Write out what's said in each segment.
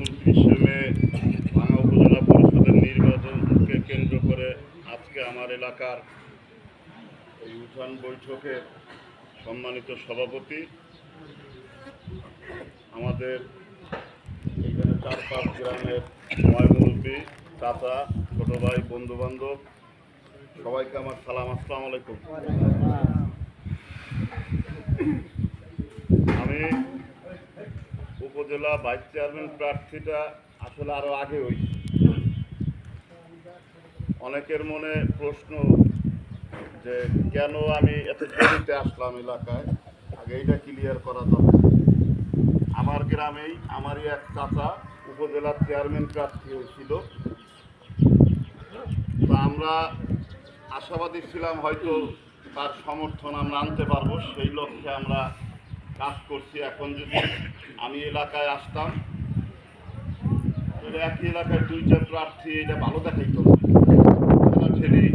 29শে মে ভাঙ্গা উপজেলা পরিষদের নির্বাচনকে কেন্দ্র করে আজকে আমার এলাকার এই উঠান বৈঠকের সম্মানিত সভাপতি, আমাদের এখানে 4-5 গ্রামের ময়মুরব্বী, চাচা, ছোট ভাই, বন্ধু বান্ধব, সবাইকে আমার সালাম। আসসালামু আলাইকুম। আমি উপজেলা ভাইস চেয়ারম্যান প্রার্থীটা আসলে আরও আগে হয়েছি। অনেকের মনে প্রশ্ন যে কেন আমি এত দেরিতে আসলাম এলাকায়, আগে এইটা ক্লিয়ার করা দরকার। আমার গ্রামেই আমারই এক চাচা উপজেলার চেয়ারম্যান প্রার্থী হয়েছিল। তো আমরা আশাবাদী ছিলাম হয়তো তার সমর্থন আমরা আনতে পারবো, সেই লক্ষ্যে আমরা কাজ করছি। এখন যদি আমি এলাকায় আসতাম, একই এলাকায় 2টা প্রার্থী, এটা ভালো দেখাইতো না, ঠেলি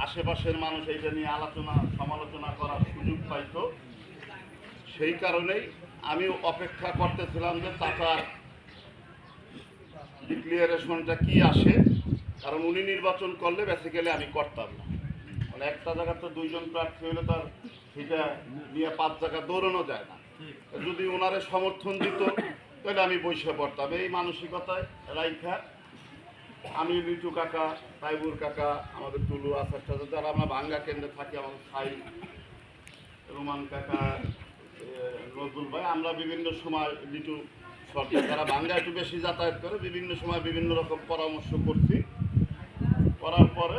আশেপাশের মানুষ এইটা নিয়ে আলোচনা সমালোচনা করার সুযোগ পাইতো। সেই কারণেই আমি অপেক্ষা করতেছিলাম যে চাচার ডিক্লিয়ারেশনটা কি আসে, কারণ উনি নির্বাচন করলে বেসিক্যালি আমি করতাম না। মানে একটা জায়গা তো 2জন প্রার্থী হলে তার সেটা নিয়ে 5 জায়গা দৌড়ানো যায় না। যদি ওনারে সমর্থন দিত তাহলে আমি বসে পড়তাম। এই মানসিকতায় রাইখা আমি, লিটু কাকা, তাইবুর কাকা, আমাদের টুলু আসার সাথে যারা আমরা ভাঙ্গা কেন্দ্রে থাকি, আমাদের সাই, রোমান কাকা, নজরুল ভাই, আমরা বিভিন্ন সময় লিটু সরকার যারা ভাঙ্গা একটু বেশি যাতায়াত করে, বিভিন্ন সময় বিভিন্ন রকম পরামর্শ করছি। করার পরে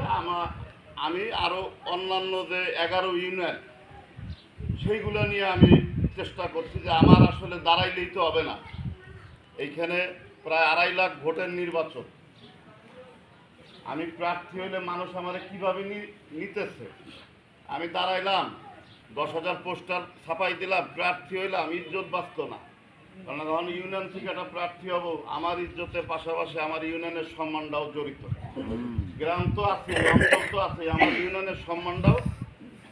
আমি আরও অন্যান্য যে 11 ইউনিয়ন, সেইগুলো নিয়ে আমি চেষ্টা করছি যে আমার আসলে দাঁড়াইলেই তো হবে না। এইখানে প্রায় 2.5 লাখ ভোটের নির্বাচন, আমি প্রার্থী হইলে মানুষ আমার কীভাবে নিতেছে। আমি দাঁড়াইলাম, 10,000 পোস্টার ছাপাই দিলাম, প্রার্থী হইলাম, ইজ্জত বাঁচত না। কারণ যখন ইউনিয়ন থেকে একটা প্রার্থী হব, আমার ইজ্জতের পাশাপাশি আমার ইউনিয়নের সম্মানটাও জড়িত। গ্রাম তো আছে, অঞ্চল তো আছে, আমার ইউনিয়নের সম্মানটাও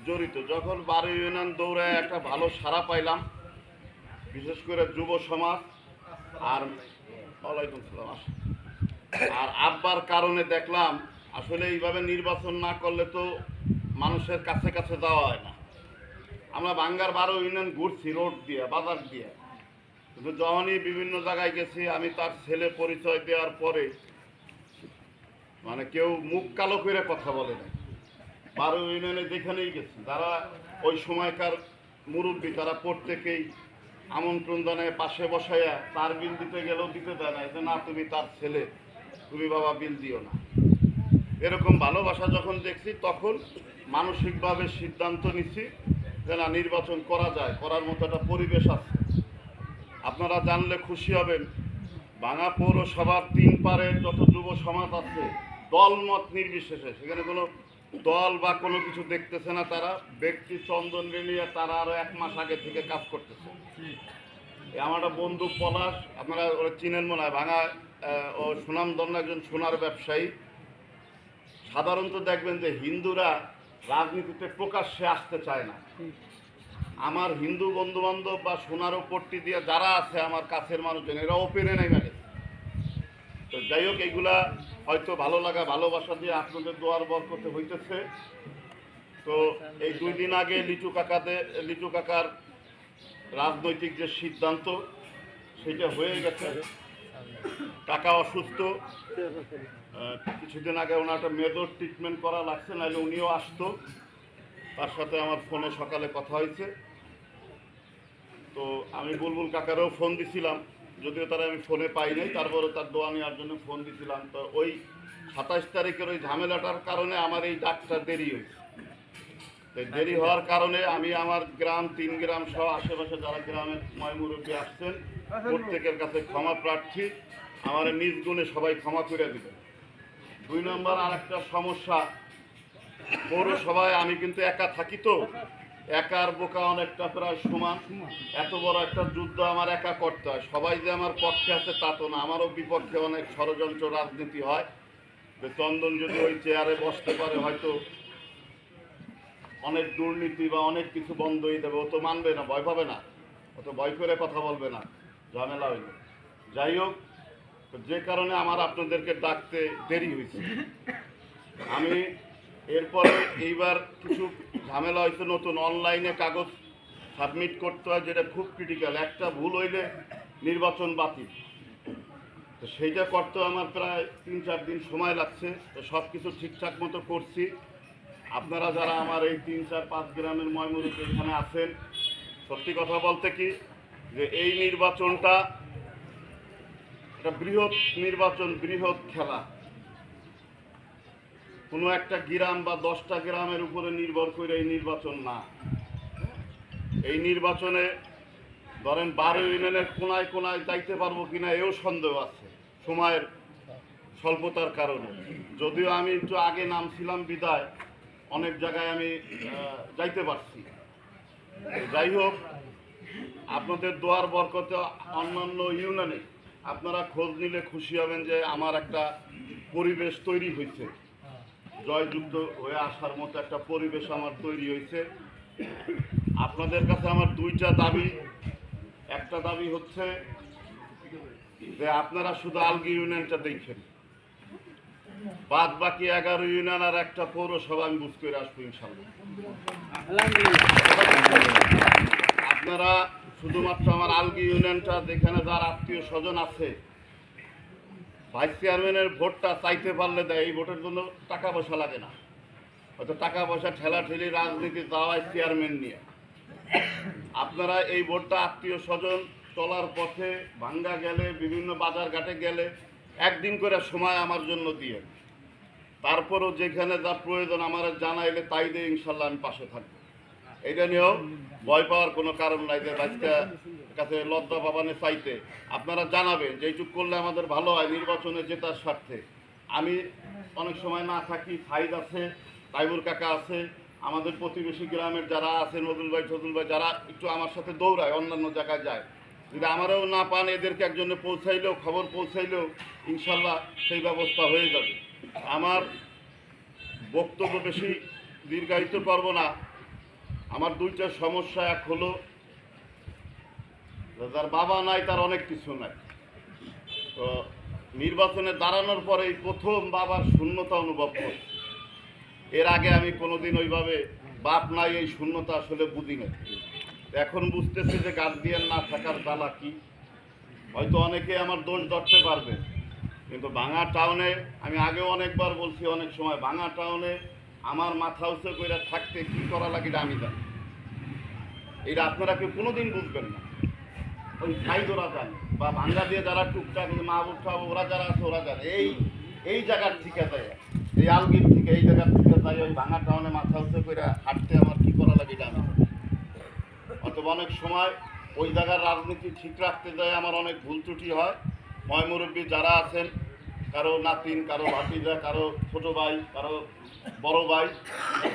জড়িত। যখন 12 ইউনিয়ন দৌড়ায় একটা ভালো সাড়া পাইলাম, বিশেষ করে যুব সমাজ আর ওয়ালাইকুম সালাম আর আব্বার কারণে দেখলাম আসলে এইভাবে নির্বাচন না করলে তো মানুষের কাছে কাছে যাওয়া হয় না। আমরা ভাঙ্গার 12 ইউনিয়ন ঘুরছি, রোড দিয়ে, বাজার দিয়ে, কিন্তু যখনই বিভিন্ন জায়গায় গেছি, আমি তার ছেলে পরিচয় দেওয়ার পরে মানে কেউ মুখ কালো করে কথা বলে না। 12 ইউনিয়নে যেখানেই গেছি, যারা ওই সময়কার মুরব্বী, তারা প্রত্যেকেই আমন্ত্রণ জানায়, পাশে বসাইয়া তার বিল দিতে গেলেও দিতে দেয় না, যে না তুমি তার ছেলে, তুমি বাবা বিল দিও না। এরকম ভালোবাসা যখন দেখছি, তখন মানসিকভাবে সিদ্ধান্ত নিচ্ছি যে না, নির্বাচন করা যায়, করার মতো একটা পরিবেশ আছে। আপনারা জানলে খুশি হবেন, ভাঙ্গা পৌরসভার 3 পারে যত যুব সমাজ আছে, দলমত নির্বিশেষে, সেখানে কোনো দল বা কোনো কিছু দেখতেছে না। তারা ব্যক্তি চন্দন নিয়ে তারা আরও 1 মাস আগে থেকে কাজ করতেছে। আমার একটা বন্ধু পলাশ, আপনারা ওরা চিনেন মনে হয়, ভাঙ্গা ও সুনামধন্য একজন সোনার ব্যবসায়ী। সাধারণত দেখবেন যে হিন্দুরা রাজনীতিতে প্রকাশ্যে আসতে চায় না। আমার হিন্দু বন্ধু বান্ধব বা সোনার পট্টি দিয়ে যারা আছে আমার কাছের মানুষজন, এরা ওপেনে নেই মানে। তো যাই হোক, এইগুলা হয়তো ভালো লাগা ভালোবাসা দিয়ে আপনাদের দোয়ার বরকতে হইতেছে। তো এই 2 দিন আগে লিটু কাকার রাজনৈতিক যে সিদ্ধান্ত, সেটা হয়ে গেছে। কাকা অসুস্থ, কিছুদিন আগে ওনার একটা মেজর ট্রিটমেন্ট করা লাগছে, নাহলে উনিও আসতো। তার সাথে আমার ফোনে সকালে কথা হয়েছে। তো আমি বুলবুল কাকারও ফোন দিছিলাম, যদিও তারা আমি ফোনে পাই নাই, তারপরে তার দোয়া নেওয়ার জন্য ফোন দিছিলাম। তো ওই 27 তারিখের ওই ঝামেলাটার কারণে আমার এই ডাকটা দেরি হয়েছে। দেরি হওয়ার কারণে আমি আমার গ্রাম, 3 গ্রাম সহ আশেপাশে যারা গ্রামের ময়মুরব্বী আসছেন, প্রত্যেকের কাছে ক্ষমা প্রার্থী। আমার নিজ গুণে সবাই ক্ষমা করে দিবেন। 2 নম্বর আর একটা সমস্যা, পৌরসভায় আমি কিন্তু একা থাকি। তো একার বোকা অনেকটা প্রায় সমান। এত বড় একটা যুদ্ধ আমার একা করতে হয়। সবাই যে আমার পক্ষে আছে তা তো না, আমারও বিপক্ষে অনেক ষড়যন্ত্র রাজনীতি হয়। চন্দন যদি ওই চেয়ারে বসতে পারে, হয়তো অনেক দুর্নীতি বা অনেক কিছু বন্ধ হয়ে দেবে। ও তো মানবে না, ভয় পাবে না, ও তো ভয় করে কথা বলবে না, ঝামেলা হইবে। যাই হোক, তো যে কারণে আমার আপনাদেরকে ডাকতে দেরি হয়েছে। আমি এরপরে এইবার কিছু ঝামেলা হয়েছে, নতুন অনলাইনে কাগজ সাবমিট করতে হয়, যেটা খুব ক্রিটিক্যাল। একটা ভুল হইলে নির্বাচন বাতিল। তো সেইটা করতে আমার প্রায় 3-4 দিন সময় লাগছে। তো সব কিছু ঠিকঠাক মতো করছি। আপনারা যারা আমার এই 3-4-5 গ্রামের ময়মুরুখ এখানে আছেন, সত্যি কথা বলতে কি যে এই নির্বাচনটা একটা বৃহৎ নির্বাচন, বৃহৎ খেলা। কোনো একটা গ্রাম বা 10টা গ্রামের উপরে নির্ভর করে এই নির্বাচন না। এই নির্বাচনে ধরেন 12 ইউনিয়নের কোনায় কোনায় যাইতে পারবো কিনা এও সন্দেহ আছে সময়ের স্বল্পতার কারণে। যদিও আমি একটু আগে নামছিলাম বিদায় অনেক জায়গায় আমি যাইতে পারছি। যাই হোক, আপনাদের দোয়ার বরকতে অন্যান্য ইউনিয়নে আপনারা খোঁজ নিলে খুশি হবেন যে আমার একটা পরিবেশ তৈরি হয়েছে, জয়যুক্ত হয়ে আসার মতো একটা পরিবেশ আমার তৈরি হয়েছে। আপনাদের কাছে আমার 2টা দাবি। একটা দাবি হচ্ছে যে আপনারা শুধু আলগি ইউনিয়নটা দেখেন, বাদ বাকি 11 ইউনিয়ন আর একটা পৌরসভা আমি বুঝ করে আসবো ইনশাল্লাহ। আপনারা শুধুমাত্র আমার আলগি ইউনিয়নটা, যেখানে যার আত্মীয় স্বজন আছে, ভাইস চেয়ারম্যানের ভোটটা চাইতে পারলে দেয়। এই ভোটের জন্য টাকা পয়সা লাগে না, হয়তো টাকা পয়সা ঠেলাঠেলি রাজনীতি যাওয়ায় চেয়ারম্যান নিয়ে। আপনারা এই ভোটটা আত্মীয় স্বজন চলার পথে, ভাঙ্গা গেলে, বিভিন্ন বাজার ঘাটে গেলে একদিন করে সময় আমার জন্য দিয়ে, তারপরও যেখানে যা প্রয়োজন আমার জানাইলে তাই দিয়ে ইনশাল্লাহ আমি পাশে থাকবো। এটা নিয়েও ভয় পাওয়ার কোনো কারণ নাই যে বাচ্চা কাছে লজ্জা পাবানে চাইতে। আপনারা জানাবেন যে এইটুক করলে আমাদের ভালো হয় নির্বাচনে জেতার স্বার্থে। আমি অনেক সময় না থাকি, সাইদ আছে, তাইবুর কাকা আছে, আমাদের প্রতিবেশী গ্রামের যারা আছে, নজরুল ভাই টজরুল ভাই, যারা একটু আমার সাথে দৌড়ায়, অন্যান্য জায়গায় যায়। যদি আমারও না পান, এদেরকে একজনে পৌঁছাইলেও, খবর পৌঁছাইলেও ইনশাল্লাহ সেই ব্যবস্থা হয়ে যাবে। আমার বক্তব্য বেশি দীর্ঘায়িত করব না। আমার 2টা সমস্যা। এক হলো যার বাবা নাই তার অনেক কিছু নাই। তো নির্বাচনে দাঁড়ানোর পরে এই প্রথম বাবার শূন্যতা অনুভব করছি। এর আগে আমি কোনোদিন ওইভাবে বাপ নাই এই শূন্যতা আসলে বুঝি না। এখন বুঝতেছি যে গার্ডিয়ান না থাকার জ্বালা কি। হয়তো অনেকে আমার দোষ ধরতে পারবে, কিন্তু ভাঙা টাউনে, আমি আগেও অনেকবার বলছি, অনেক সময় ভাঙা টাউনে আমার মাথা উঁচু করে থাকতে কী করা লাগে এটা আমি জানি। এটা আপনারা কেউ কোনোদিন বুঝবেন না। ওই সাইড ওরা জানে, বা ভাঙ্গা দিয়ে যারা টুকটাক মা উঠা ওরা যারা আছে ওরা জানে। এই জায়গার থেকে যায়, এই আলগির থেকে, এই জায়গার থেকে যাই ওই ভাঙা টাউনে মাথা উঁচু করে হাঁটতে আমার কী করা লাগে এটা আমি জানি। অথবা অনেক সময় ওই জায়গার রাজনীতি ঠিক রাখতে যায় আমার অনেক ভুল ত্রুটি হয়। ময়মুরব্বী যারা আছেন, কারো নাতিন, কারো ভাতিজা, কারো ছোট ভাই, কারো বড় ভাই,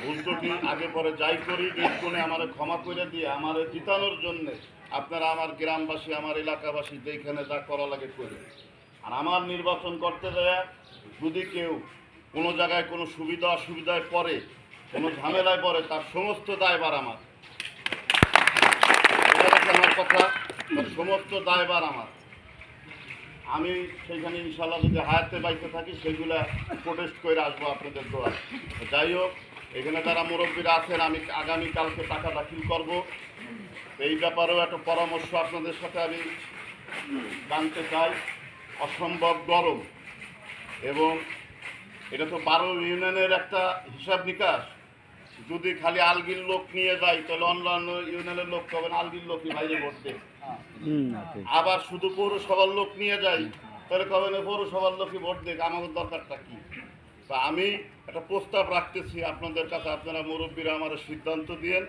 ভুল ত্রুটি আগে পরে যাই করি, নির্গুণে আমার ক্ষমা করে দিয়ে আমার জিতানোর জন্যে আপনারা আমার গ্রামবাসী, আমার এলাকাবাসী যেখানে যা করা লাগে করে। আর আমার নির্বাচন করতে যায় যদি কেউ কোনো জায়গায় কোনো সুবিধা অসুবিধায় পড়ে, কোনো ঝামেলায় পড়ে, তার সমস্ত দায়ভার আমার। আমার কথা, তার সমস্ত দায়ভার আমার। আমি সেইখানে ইনশাল্লাহ যদি হায়াতে বাইতে থাকি সেগুলা প্রোটেস্ট করে আসবো আপনাদের দোয়া। যাই হোক, এখানে যারা মুরব্বীরা আছেন, আমি আগামীকালকে টাকা দাখিল করব। এই ব্যাপারেও একটা পরামর্শ আপনাদের সাথে আমি জানতে চাই। অসম্ভব গরম, এবং এটা তো 12 ইউনিয়নের একটা হিসাব নিকাশ। যদি খালি আলগির লোক নিয়ে যায় তাহলে অন্যান্য ইউনিয়নের লোক তখন আলগির লোকই বাইরে ভোট দেয়। আবার শুধু পৌরসভার লোক নিয়ে যাই তাহলে কবে না পৌরসভার লোকই ভোট দেয়। আমাদের দরকারটা কি? তা আমি একটা প্রস্তাব রাখতেছি আপনাদের কাছে, আপনারা মুরব্বীরা আমার সিদ্ধান্ত দিয়েন।